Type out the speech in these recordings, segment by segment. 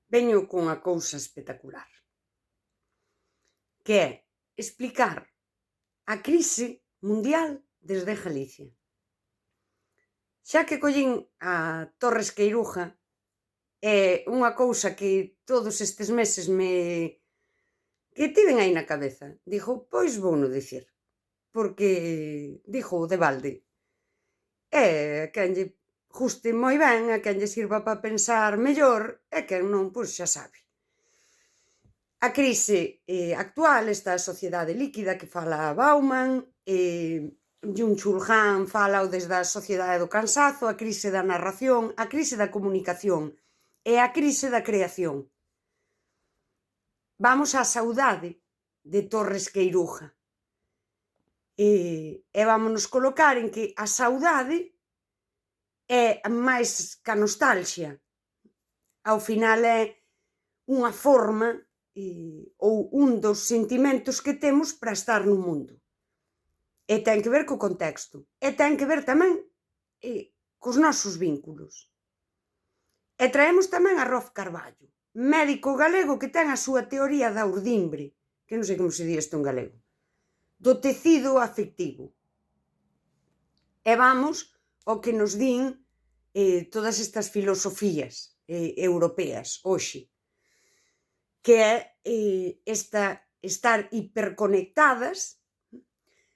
veño cunha cousa espectacular, que é explicar a crise mundial desde Galicia. Xa que collín a Torres Queiruja, é unha cousa que todos estes meses que tiven aí na cabeza. Digo, pois vouno dicir, porque digo de balde. E a quen lle guste moi ben, a quen lle sirva para pensar mellor, e quen non, pois xa sabe. A crise actual, esta sociedade líquida que fala Bauman, Byung-Chul Han fálao desde a sociedade do cansazo, a crise da narración, a crise da comunicación e a crise da creación. Vamos á saudade de Torres Queiruja. E vámonos colocar en que a saudade é máis que a nostalxia. Ao final é unha forma ou un dos sentimentos que temos para estar no mundo. E ten que ver co contexto. E ten que ver tamén cos nosos vínculos. E traemos tamén a Rof Carballo, médico galego que ten a súa teoría da urdimbre, que non sei como se di isto en galego, do tecido afectivo. E vamos ao que nos din todas estas filosofías europeas hoxe, que é estar hiperconectadas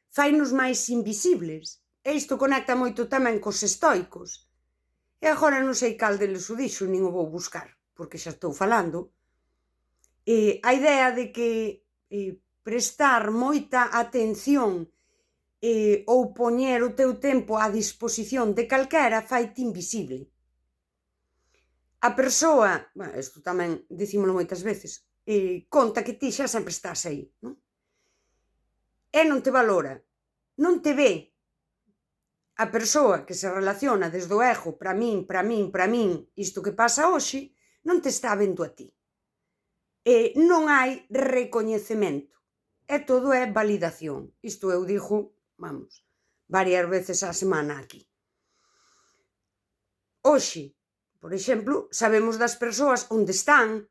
fainos máis invisibles. E isto conecta moito tamén cos estoicos. E agora non sei cal deles o dixo, nin o vou buscar, porque xa estou falando. A idea de que prestar moita atención ou poñer o teu tempo á disposición de calquera faite invisible. A persoa, isto tamén dicímolo moitas veces, conta que ti xa sempre estás aí, non? E non te valora, non te ve. A persoa que se relaciona desde o ego, para min, isto que pasa hoxe, non te está vendo a ti. Non hai recoñecemento. E todo é validación. Isto eu digo, varias veces á semana aquí. Hoxe, por exemplo, sabemos das persoas onde están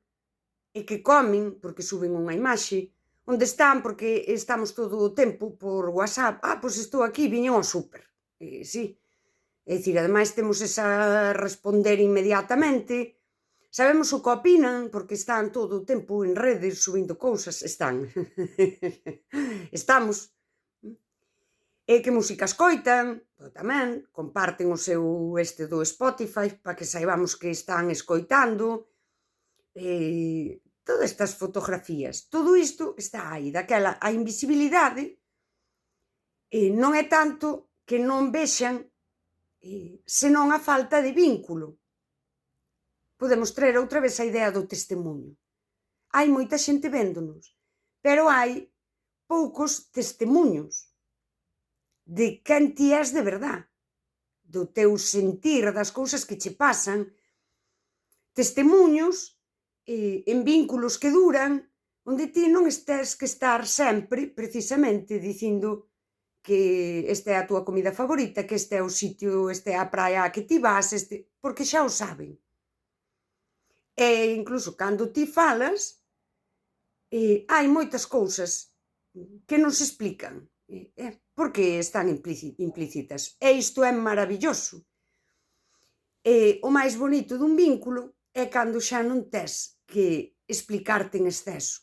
e que comen, porque suben unha imaxe, onde están porque estamos todo o tempo por WhatsApp. Pois estou aquí, viñen ao súper. Sí. É dicir, ademais temos esa responder inmediatamente. Sabemos o que opinan, porque están todo o tempo en redes subindo cousas. Están. Estamos. E que música escoitan, tamén, comparten o seu do Spotify para que saibamos que están escoitando. Todas estas fotografías, todo isto está aí, daquela, a invisibilidade non é tanto que non vexan, senón a falta de vínculo. Podemos traer outra vez a idea do testemunho. Hai moita xente véndonos, pero hai poucos testemuños de quen ti és de verdad, do teu sentir, das cousas que che pasan, testemuños en vínculos que duran, onde ti non estés que estar sempre, precisamente, dicindo que esta é a túa comida favorita, que este é o sitio, esta é a praia a que ti vas, porque xa o saben. E incluso cando ti falas, hai moitas cousas que non se explican, porque están implícitas. E isto é maravilloso. O máis bonito dun vínculo é cando xa non tes que explicarte en exceso.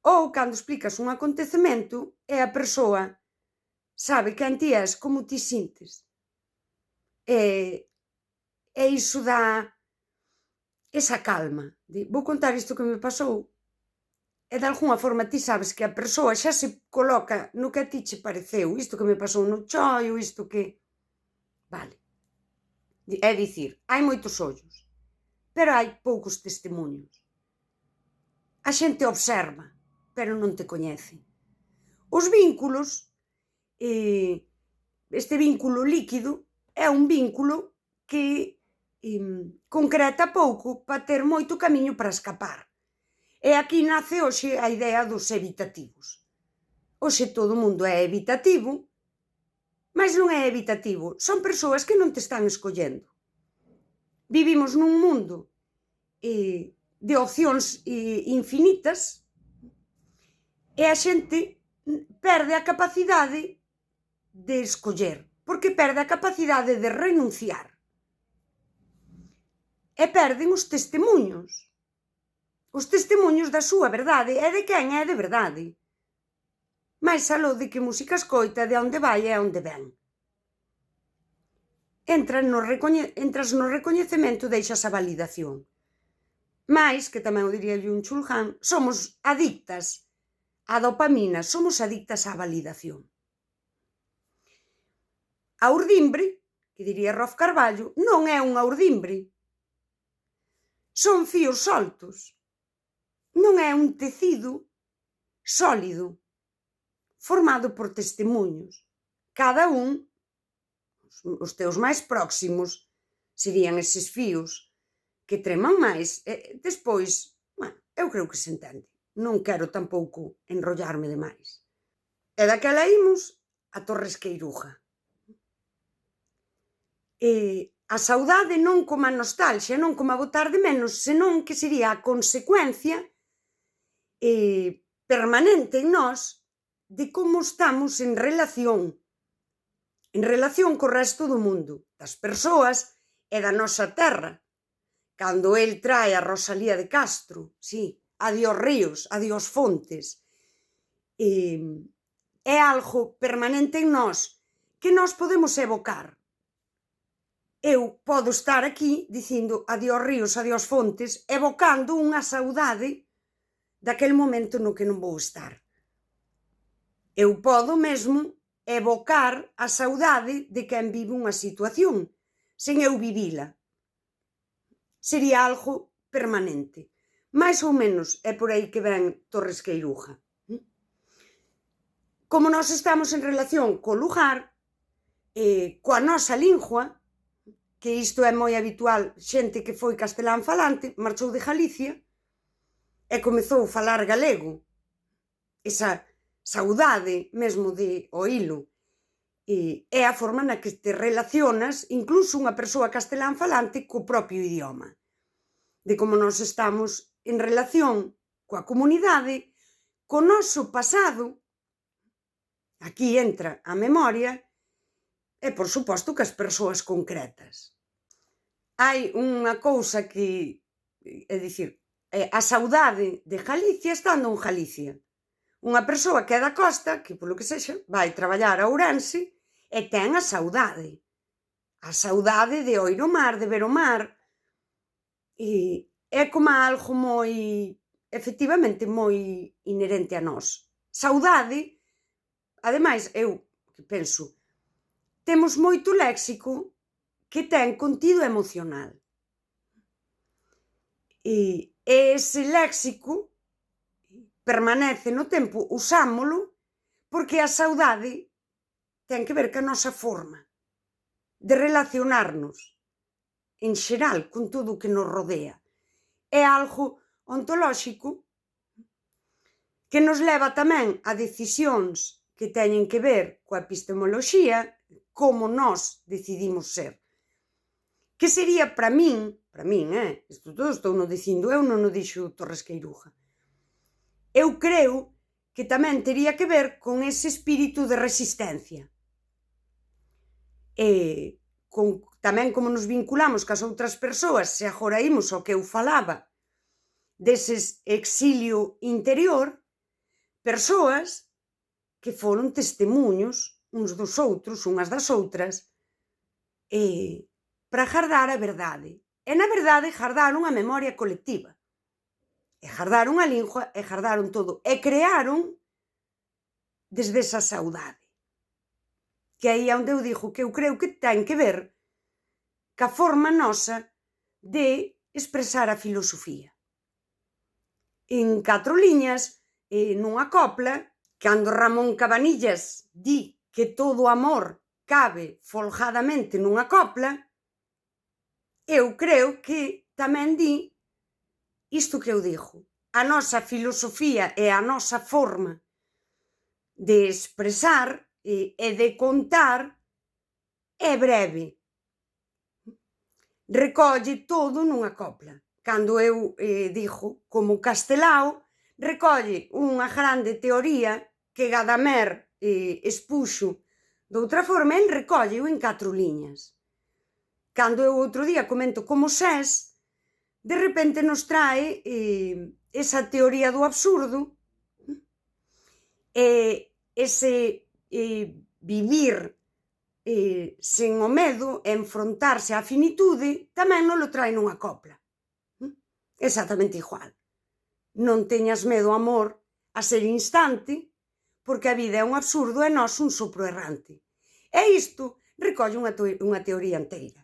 Ou cando explicas un acontecemento e a persoa sabe quen ti és, como ti sintes. E iso dá esa calma. Vou contar isto que me pasou. E de alguna forma ti sabes que a persoa xa se coloca no que a ti che pareceu. Isto que me pasou no choio, isto que... Vale. É dicir, hai moitos ollos, pero hai poucos testemuños. A xente observa, pero non te coñece. Os vínculos, este vínculo líquido, é un vínculo que concreta pouco para ter moito camiño para escapar. E aquí nace hoxe a idea dos evitativos. Hoxe todo o mundo é evitativo, mas non é evitativo, son persoas que non te están escollendo. Vivimos nun mundo de opcións infinitas e a xente perde a capacidade de escoller, porque perde a capacidade de renunciar. E perden os testemuños da súa verdade e de quen é de verdade. Mais aló de que música escoita, de onde vai e onde ven. Entras no recoñecemento, deixas a validación. Mais, que tamén o diría Byung-Chul Han, somos adictas á dopamina, somos adictas á validación. A urdimbre, que diría Rof Carballo, non é unha urdimbre. Son fíos soltos. Non é un tecido sólido, formado por testemuños. Cada un, os teus máis próximos, serían eses fíos que treman máis. Despois, eu creo que se entende. Non quero tampouco enrollarme demais. E daquela imos a Torres Queiruja. A saudade non como a nostalgia, non como a botar de menos, senón que sería a consecuencia permanente en nós de como estamos en relación co resto do mundo, das persoas e da nosa terra. Cando el trae a Rosalía de Castro, sí, adiós ríos, adiós fontes, é algo permanente en nós que nós podemos evocar. Eu podo estar aquí dicindo adiós ríos, adiós fontes, evocando unha saudade daquel momento no que non vou estar. Eu podo mesmo evocar a saudade de quen vive unha situación, sen eu vivila. Sería algo permanente. Mais ou menos é por aí que ven Torres Queiruja. Como nós estamos en relación co lugar, coa nosa lingua, que isto é moi habitual, xente que foi castelán falante, marchou de Galicia e comezou a falar galego. Esa saudade mesmo de oílo. É a forma na que te relacionas, incluso unha persoa castelán falante, co propio idioma. De como nós estamos en relación coa comunidade, co noso pasado. Aquí entra a memoria e, por suposto, que as persoas concretas. Hai unha cousa que, é dicir, a saudade de Galicia estando en Galicia. Unha persoa que é da costa, que polo que sexa, vai traballar a Ourense e ten a saudade. A saudade de oír o mar, de ver o mar. E é como algo moi, efectivamente, moi inherente a nós. Saudade, ademais, eu penso, temos moito léxico que ten contido emocional. E ese léxico permanece no tempo, usámolo, porque a saudade ten que ver ca nosa forma de relacionarnos en xeral con todo o que nos rodea. É algo ontolóxico que nos leva tamén a decisións que teñen que ver coa epistemoloxía, como nós decidimos ser. Que sería para min, isto todo estou non dicindo eu, non o dixo Torres Queiruja. Eu creo que tamén tería que ver con ese espírito de resistencia. E tamén como nos vinculamos cas outras persoas, se agora imos ao que eu falaba, deses exilio interior, persoas que foron testemuños uns dos outros, unhas das outras, para gardar a verdade. E na verdade gardaron a memoria colectiva. E gardaron a lingua, e gardaron todo. E crearon desde esa saudade. Que aí é onde eu digo que eu creo que ten que ver ca forma nosa de expresar a filosofía. En 4 liñas, nunha copla, cando Ramón Cabanillas di que todo amor cabe folgadamente nunha copla, eu creo que tamén di isto que eu digo. A nosa filosofía e a nosa forma de expresar e de contar é breve. Recolle todo nunha copla. cando eu digo como Castelao recolle unha grande teoría que Gadamer expuxo doutra forma, el recolle en 4 liñas. Cando eu outro día comento como SES, de repente nos trae esa teoría do absurdo, ese vivir sen o medo, enfrontarse á finitude, tamén non lo trae nunha copla. Exactamente igual. Non teñas medo, amor, a ser instante, porque a vida é un absurdo e nós un sopro errante. E isto recolle unha teoría enteira.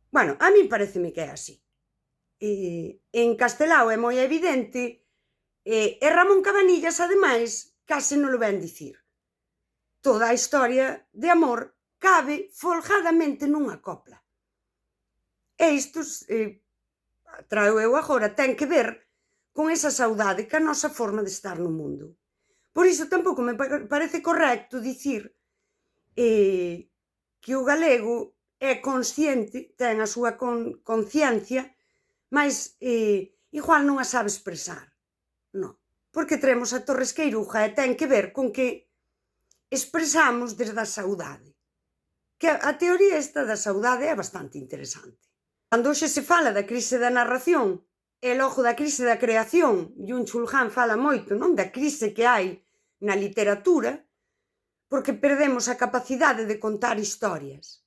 Bueno, a min pareceme que é así. En Castelao é moi evidente, e Ramón Cabanillas, ademais, case non lo ven dicir. Toda a historia de amor cabe folgadamente nunha copla. E isto, traio eu agora, ten que ver con esa saudade, ca nosa forma de estar no mundo. Por iso tampouco me parece correcto dicir que o galego é consciente, ten a súa conciencia, mas igual non a sabe expresar. Non, porque traemos a Torres Queiruja e ten que ver con que expresamos desde a saudade. Que a teoría esta da saudade é bastante interesante. Cando hoxe se fala da crise da narración e logo da crise da creación, Byung-Chul Han fala moito, non, da crise que hai na literatura, porque perdemos a capacidade de contar historias.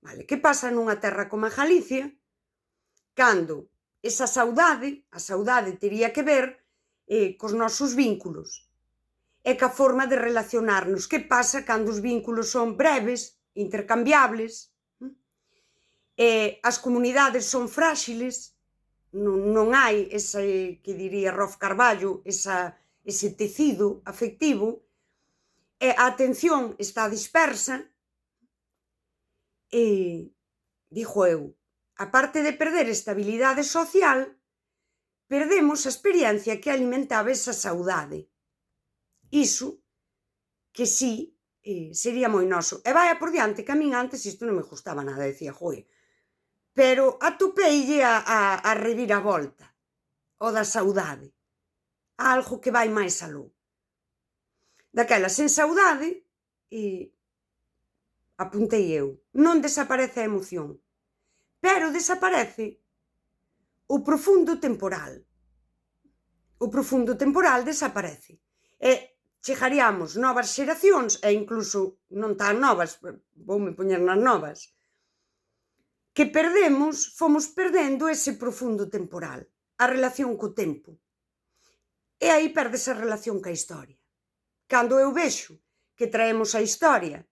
Vale, que pasa nunha terra como a Galicia, cando esa saudade, a saudade tería que ver cos nosos vínculos e ca forma de relacionarnos. Que pasa cando os vínculos son breves, intercambiables, as comunidades son fráxiles, non hai ese, que diría Rolf Carballo, ese tecido afectivo, e a atención está dispersa, e, digo eu, aparte de perder estabilidade social, perdemos a experiencia que alimentaba esa saudade. Iso, que sí, sería moi noso. E vai por diante que a min antes isto non me gustaba nada, decía, joe, pero atopeille a reviravolta, o da saudade, algo que vai máis aló. Daquela, sen saudade, apuntei eu, non desaparece a emoción, pero desaparece o profundo temporal. O profundo temporal desaparece. E chegaríamos novas xeracións, e incluso non tan novas, voume poñer nas novas, que fomos perdendo ese profundo temporal, a relación co tempo. E aí perdese a relación ca historia. Cando eu vexo que traemos a historia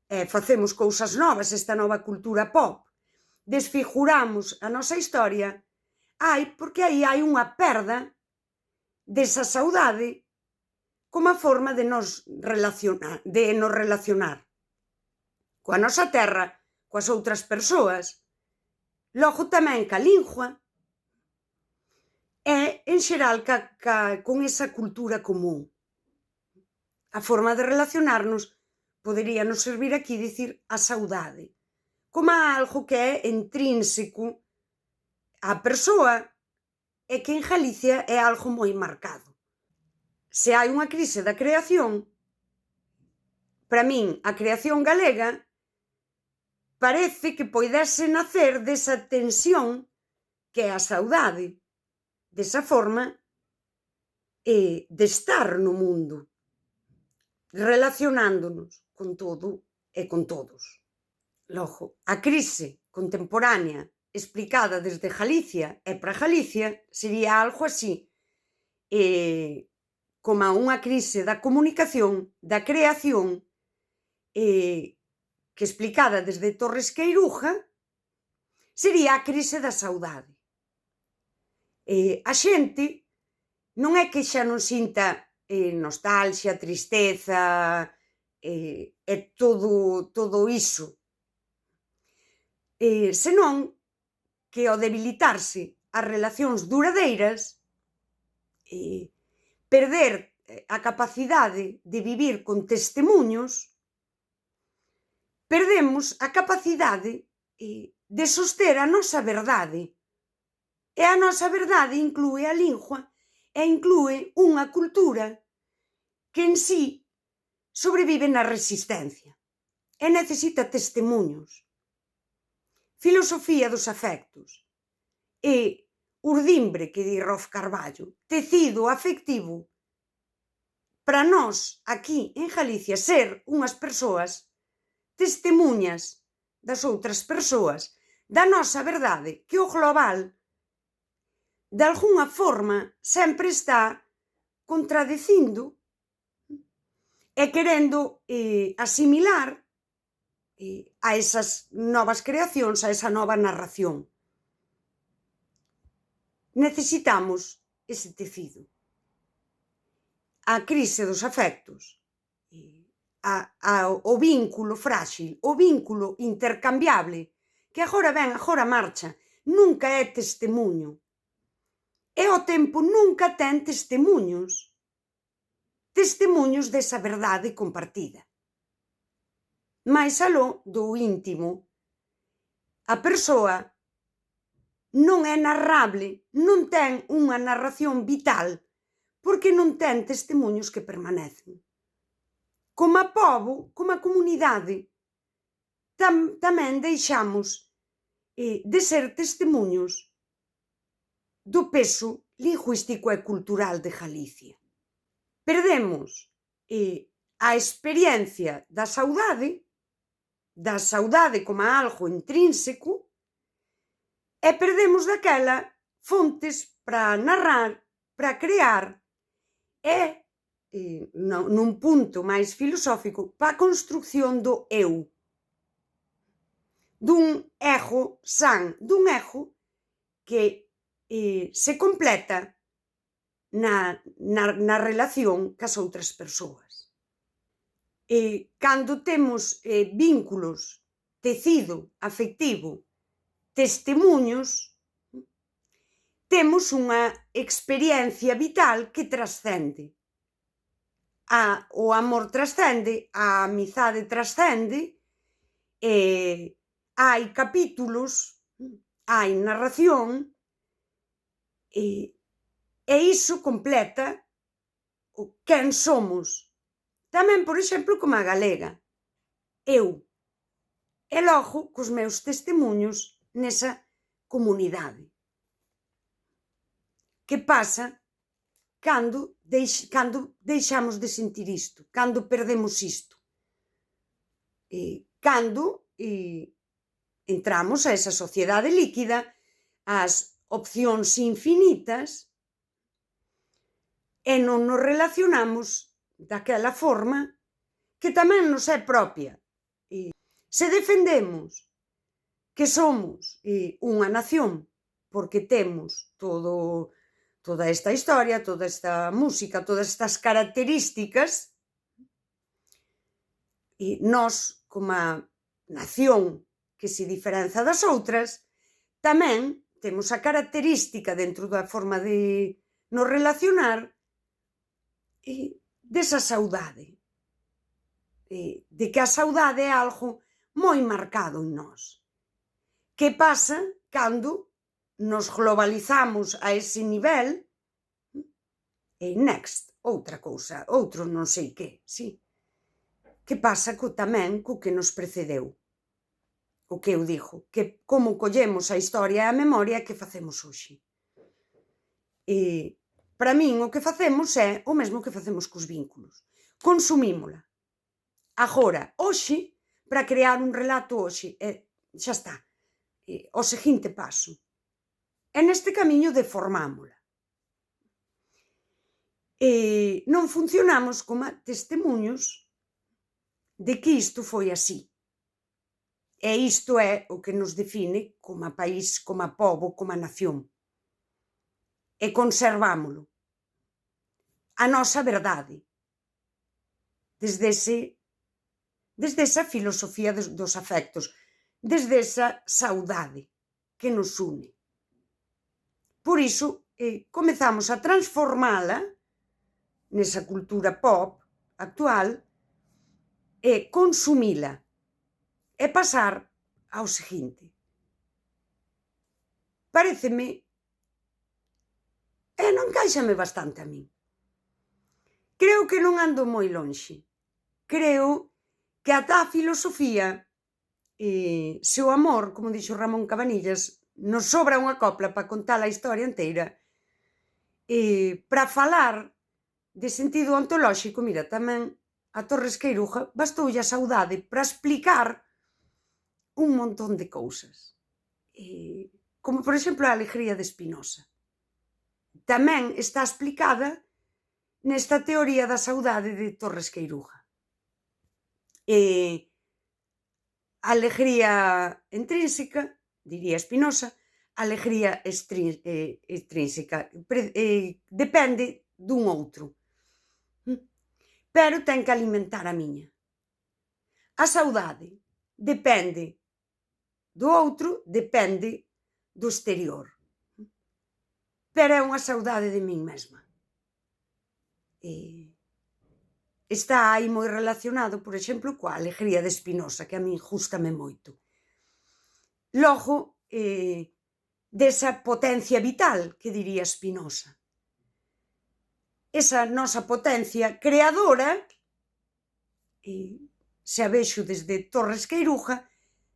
e facemos cousas novas, esta nova cultura pop, desfiguramos a nosa historia, porque aí hai unha perda desa saudade como a forma de nos relacionar coa nosa terra, coas outras persoas, logo tamén ca lingua e, en xeral, con esa cultura común. A forma de relacionarnos poderíanos servir aquí dicir a saudade, como algo que é intrínseco á persoa e que en Galicia é algo moi marcado. Se hai unha crise da creación, para min a creación galega parece que poidese nacer desa tensión que é a saudade, desa forma de estar no mundo, relacionándonos con todo e con todos. Logo, a crise contemporánea explicada desde Galicia e para Galicia sería algo así, como unha crise da comunicación, da creación, que explicada desde Torres Queiruja sería a crise da saudade. A xente non é que xa non sinta nostalgia, tristeza e todo iso, senón que ao debilitarse as relacións duradeiras, perder a capacidade de vivir con testemuños, perdemos a capacidade de soster a nosa verdade, E a nosa verdade inclúe a lingua e inclúe unha cultura que en sí sobrevive na resistencia e necesita testemuños. Filosofía dos afectos e urdimbre, que di Rof Carballo, tecido afectivo para nós, aquí en Galicia, ser unhas persoas testemuñas das outras persoas, da nosa verdade, que o global, de algunha forma, sempre está contradicindo e querendo asimilar a esas novas creacións, a esa nova narración. Necesitamos ese tecido. A crise dos afectos, o vínculo frágil, o vínculo intercambiable, que agora ven, agora marcha, nunca é testemuño. E o tempo nunca ten testemuños desa verdade compartida. Mais aló do íntimo, a persoa non é narrable, non ten unha narración vital, porque non ten testemuños que permanecen. Como a pobo, como a comunidade, tamén deixamos de ser testemuños do peso lingüístico e cultural de Galicia. Perdemos a experiencia da saudade como algo intrínseco, e perdemos daquela fontes para narrar, para crear e, nun punto máis filosófico, para a construcción do eu, dun ego san, dun ego que se completa na relación cas outras persoas. Cando temos vínculos, tecido afectivo, testemuños, temos unha experiencia vital que trascende. O amor trascende, a amizade trascende, hai capítulos, hai narración, e iso completa quen somos. Tamén, por exemplo, como a galega, eu, e logo cos meus testemuños nesa comunidade. Que pasa cando deixamos de sentir isto, cando perdemos isto? Cando entramos a esa sociedade líquida, as opcións infinitas, e non nos relacionamos daquela forma que tamén nos é propia. Se defendemos que somos unha nación porque temos toda esta historia, toda esta música, todas estas características, e nós, como a nación que se diferenza das outras, tamén temos a característica dentro da forma de nos relacionar desa saudade, de que a saudade é algo moi marcado en nós. Que pasa cando nos globalizamos a ese nivel e next, outra cousa, outro non sei que, si. Que pasa tamén co que nos precedeu? O que eu digo, que como collemos a historia e a memoria que facemos hoxe. Para min o que facemos é o mesmo que facemos cos vínculos. Consumímola. Agora, hoxe, para crear un relato hoxe, xa está. O seguinte paso. E neste camiño deformámola. Non funcionamos como testemuños de que isto foi así. E isto é o que nos define como país, como pobo, como nación. E conservámolo. A nosa verdade. Desde esa filosofía dos afectos, desde esa saudade que nos une. Por iso, comezamos a transformala nesa cultura pop actual e consumila e pasar ao seguinte. Paréceme E non cáixame bastante a min. Creo que non ando moi lonxe. Creo que ata a filosofía, se o amor, como dixo Ramón Cabanillas, nos sobra unha copla para contar a historia enteira, para falar de sentido ontolóxico, mira, tamén a Torres Queiruja bastoulle a saudade para explicar un montón de cousas, como por exemplo a alegría de Spinoza. Tamén está explicada nesta teoría da saudade de Torres Queiruja. A alegría intrínseca, diría Spinoza, a alegría extrínseca, depende dun outro, pero ten que alimentar a miña. A saudade depende do outro, depende do exterior, pero é unha saudade de min mesma. Está aí moi relacionado, por exemplo, coa alegría de Spinoza, que a min gústame moito. Logo, desa potencia vital, que diría Spinoza. Esa nosa potencia creadora, se a vexo desde Torres Queiruja,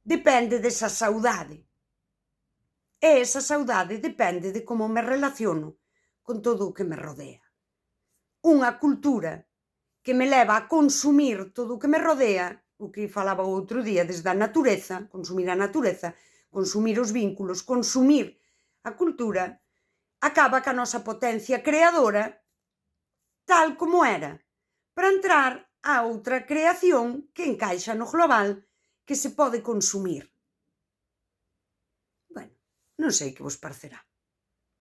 depende desa saudade. E esa saudade depende de como me relaciono con todo o que me rodea. Unha cultura que me leva a consumir todo o que me rodea, o que falaba o outro día, desde a natureza, consumir a natureza, consumir os vínculos, consumir a cultura, acaba ca nosa potencia creadora tal como era, para entrar a outra creación que encaixa no global, que se pode consumir. Bueno, non sei que vos parecerá.